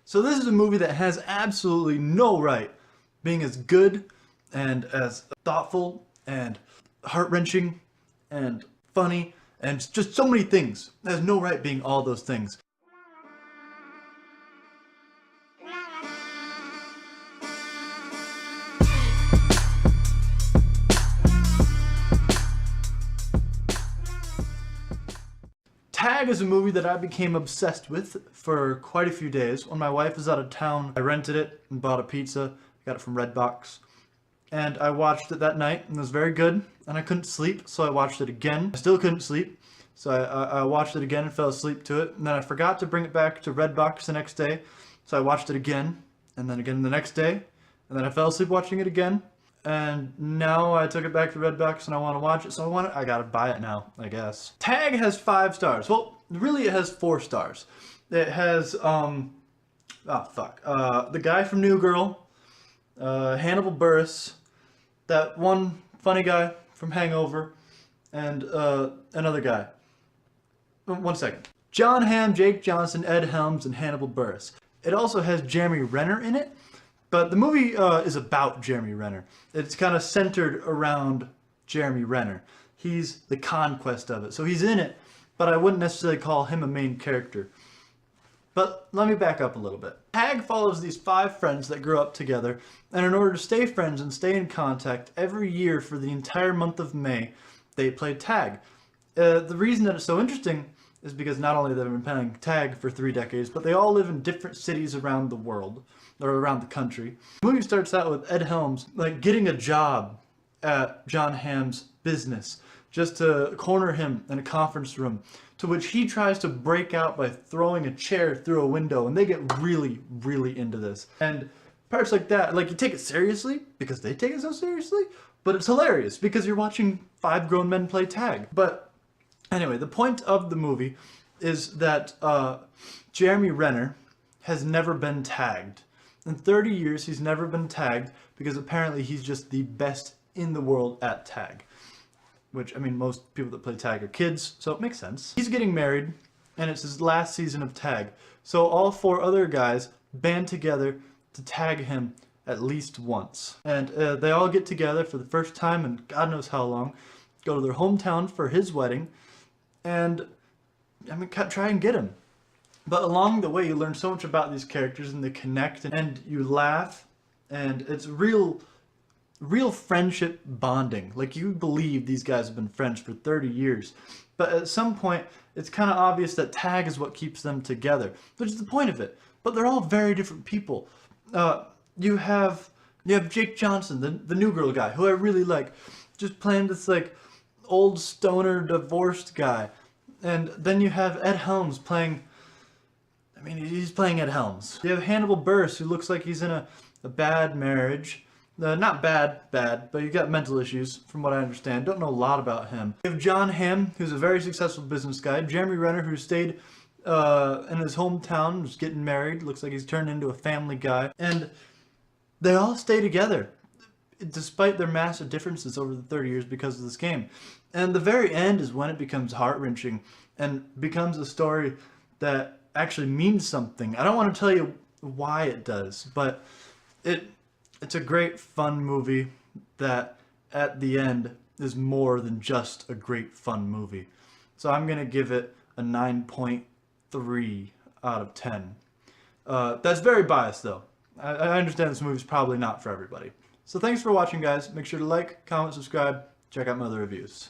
So this is a movie that has absolutely no right being as good and as thoughtful and heart-wrenching and funny and just so many things. It has no right being all those things. Tag is a movie that I became obsessed with for quite a few days. When my wife was out of town, I rented it and bought a pizza. Got it from Redbox. And I watched it that night, and it was very good. And I couldn't sleep, so I watched it again. I still couldn't sleep, so I watched it again and fell asleep to it. And then I forgot to bring it back to Redbox the next day, so I watched it again, and then again the next day. And then I fell asleep watching it again. And now I took it back to Redbox and I want to watch it, so I gotta buy it now, I guess. Tag has 5 stars. Well, really it has 4 stars. It has, the guy from New Girl, Hannibal Buress, that one funny guy from Hangover, and another guy. One second. Jon Hamm, Jake Johnson, Ed Helms, and Hannibal Buress. It also has Jeremy Renner in it. But the movie is about Jeremy Renner. It's kind of centered around Jeremy Renner. He's the conquest of it. So he's in it, but I wouldn't necessarily call him a main character. But let me back up a little bit. Tag follows these 5 friends that grew up together, and in order to stay friends and stay in contact, every year for the entire month of May, they play tag. The reason that it's so interesting is because not only have they been playing tag for 3 decades, but they all live in different cities around the world, or around the country. The movie starts out with Ed Helms, like, getting a job at Jon Hamm's business, just to corner him in a conference room, to which he tries to break out by throwing a chair through a window, and they get really, really into this. And parts like that, like, you take it seriously, because they take it so seriously, but it's hilarious, because you're watching 5 grown men play tag. But anyway, the point of the movie is that Jeremy Renner has never been tagged. In 30 years, he's never been tagged because apparently he's just the best in the world at tag. Which, I mean, most people that play tag are kids, so it makes sense. He's getting married, and it's his last season of tag. So all 4 other guys band together to tag him at least once. And they all get together for the first time in God knows how long, go to their hometown for his wedding, and, I mean, try and get him. But along the way, you learn so much about these characters, and they connect, and you laugh, and it's real friendship bonding. Like, you believe these guys have been friends for 30 years. But at some point, it's kind of obvious that tag is what keeps them together, which is the point of it. But they're all very different people. You have Jake Johnson, the New Girl guy, who I really like, just playing this, like, old stoner divorced guy. And then you have Ed Helms playing... I mean, he's playing Ed Helms. You have Hannibal Buress, who looks like he's in a bad marriage. Not bad, but he's got mental issues, from what I understand. Don't know a lot about him. You have Jon Hamm, who's a very successful business guy. Jeremy Renner, who stayed in his hometown, was getting married. Looks like he's turned into a family guy. And they all stay together, despite their massive differences over the 30 years because of this game. And the very end is when it becomes heart-wrenching and becomes a story that actually means something. I don't want to tell you why it does, but it's a great fun movie that at the end is more than just a great fun movie. So I'm gonna give it a 9.3 out of 10. That's very biased though. I understand this movie's probably not for everybody. So thanks for watching, guys. Make sure to like, comment, subscribe, check out my other reviews.